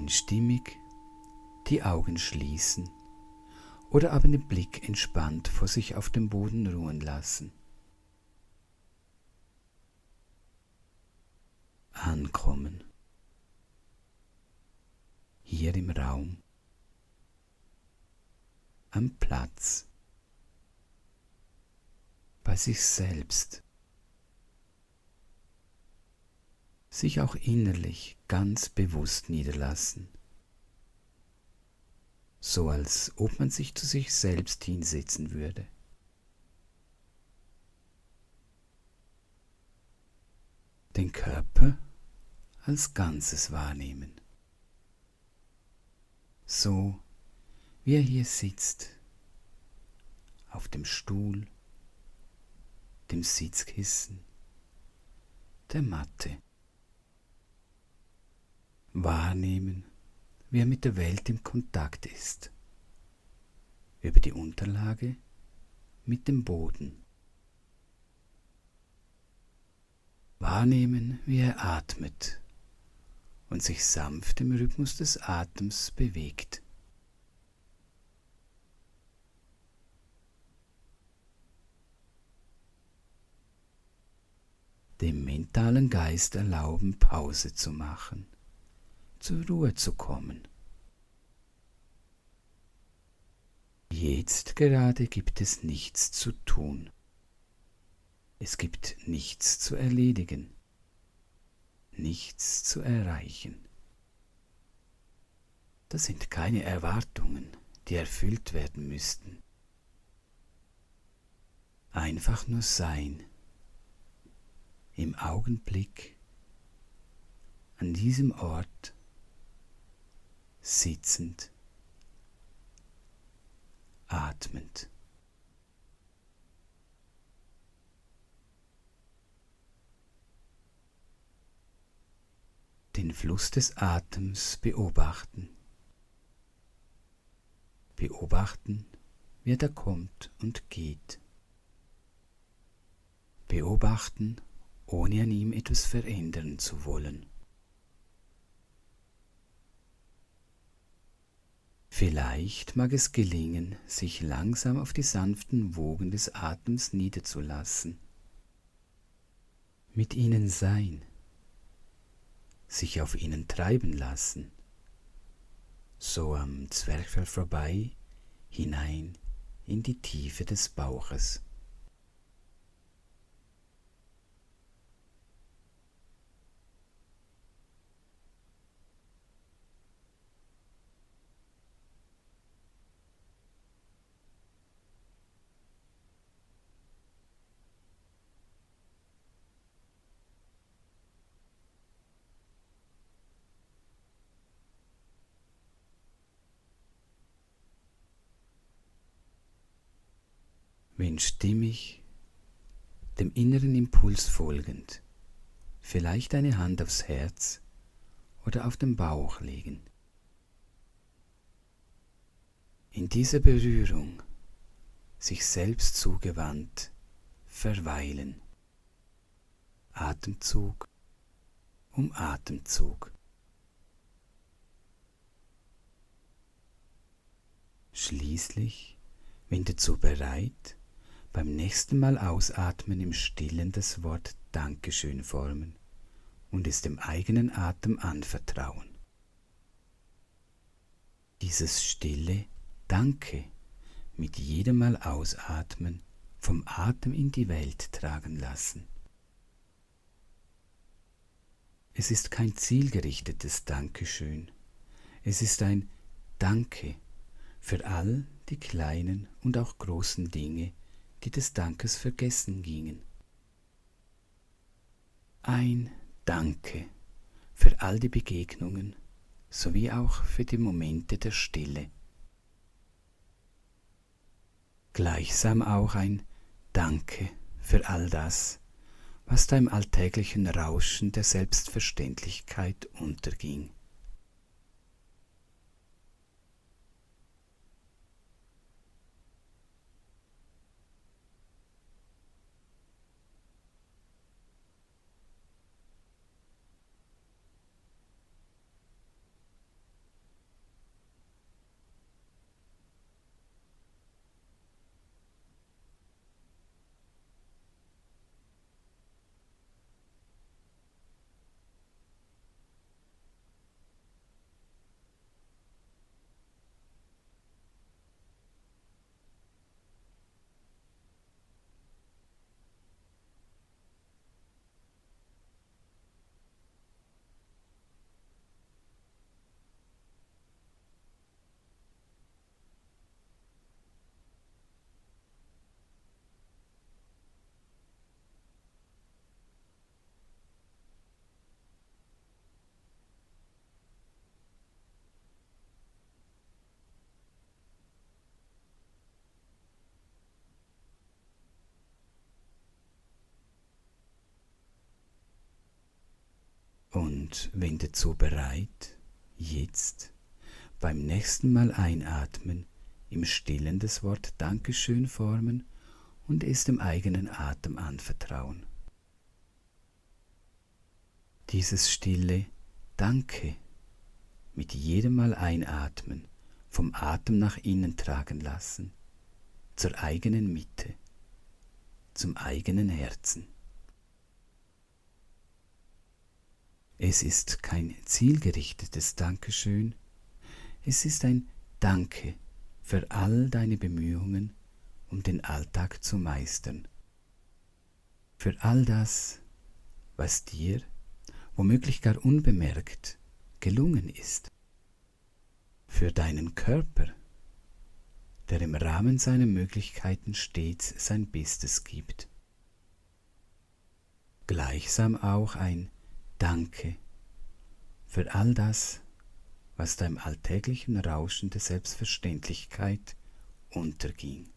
Stimmig die Augen schließen oder aber den Blick entspannt vor sich auf dem Boden ruhen lassen. Ankommen. Hier im Raum. Am Platz. Bei sich selbst. Sich auch innerlich ganz bewusst niederlassen. So als ob man sich zu sich selbst hinsetzen würde. Den Körper als Ganzes wahrnehmen. So wie er hier sitzt, auf dem Stuhl, dem Sitzkissen, der Matte. Wahrnehmen, wie er mit der Welt im Kontakt ist. Über die Unterlage mit dem Boden. Wahrnehmen, wie er atmet und sich sanft im Rhythmus des Atems bewegt. Dem mentalen Geist erlauben, Pause zu machen, zur Ruhe zu kommen. Jetzt gerade gibt es nichts zu tun. Es gibt nichts zu erledigen, nichts zu erreichen. Das sind keine Erwartungen, die erfüllt werden müssten. Einfach nur sein, im Augenblick, an diesem Ort, sitzend, atmend. Den Fluss des Atems beobachten. Beobachten, wie er da kommt und geht. Beobachten, ohne an ihm etwas verändern zu wollen. Vielleicht mag es gelingen, sich langsam auf die sanften Wogen des Atems niederzulassen. Mit ihnen sein. Sich auf ihnen treiben lassen. So am Zwerchfell vorbei, hinein in die Tiefe des Bauches. Wenn stimmig, dem inneren Impuls folgend, vielleicht eine Hand aufs Herz oder auf den Bauch legen. In dieser Berührung, sich selbst zugewandt, verweilen. Atemzug um Atemzug. Schließlich, wenn dazu bereit, beim nächsten Mal ausatmen im Stillen das Wort Dankeschön formen und es dem eigenen Atem anvertrauen. Dieses stille Danke mit jedem Mal ausatmen vom Atem in die Welt tragen lassen. Es ist kein zielgerichtetes Dankeschön, es ist ein Danke für all die kleinen und auch großen Dinge, die des Dankes vergessen gingen. Ein Danke für all die Begegnungen, sowie auch für die Momente der Stille. Gleichsam auch ein Danke für all das, was da im alltäglichen Rauschen der Selbstverständlichkeit unterging. Und wendet so bereit, jetzt beim nächsten Mal einatmen, im Stillen das Wort Dankeschön formen und es dem eigenen Atem anvertrauen. Dieses stille Danke mit jedem Mal einatmen, vom Atem nach innen tragen lassen, zur eigenen Mitte, zum eigenen Herzen. Es ist kein zielgerichtetes Dankeschön, es ist ein Danke für all deine Bemühungen, um den Alltag zu meistern. Für all das, was dir, womöglich gar unbemerkt, gelungen ist. Für deinen Körper, der im Rahmen seiner Möglichkeiten stets sein Bestes gibt. Gleichsam auch ein Danke für all das, was da im alltäglichen Rauschen der Selbstverständlichkeit unterging.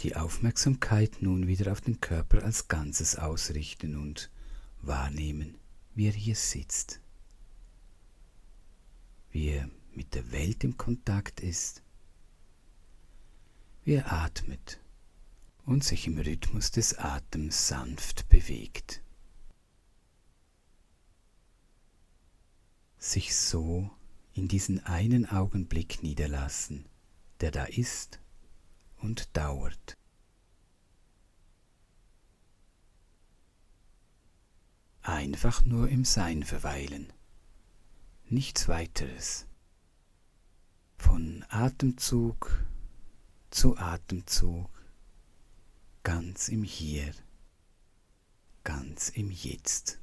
Die Aufmerksamkeit nun wieder auf den Körper als Ganzes ausrichten und wahrnehmen, wie er hier sitzt, wie er mit der Welt im Kontakt ist, wie er atmet und sich im Rhythmus des Atems sanft bewegt. Sich so in diesen einen Augenblick niederlassen, der da ist und dauert. Einfach nur im Sein verweilen, nichts weiteres. Von Atemzug zu Atemzug, ganz im Hier, ganz im Jetzt.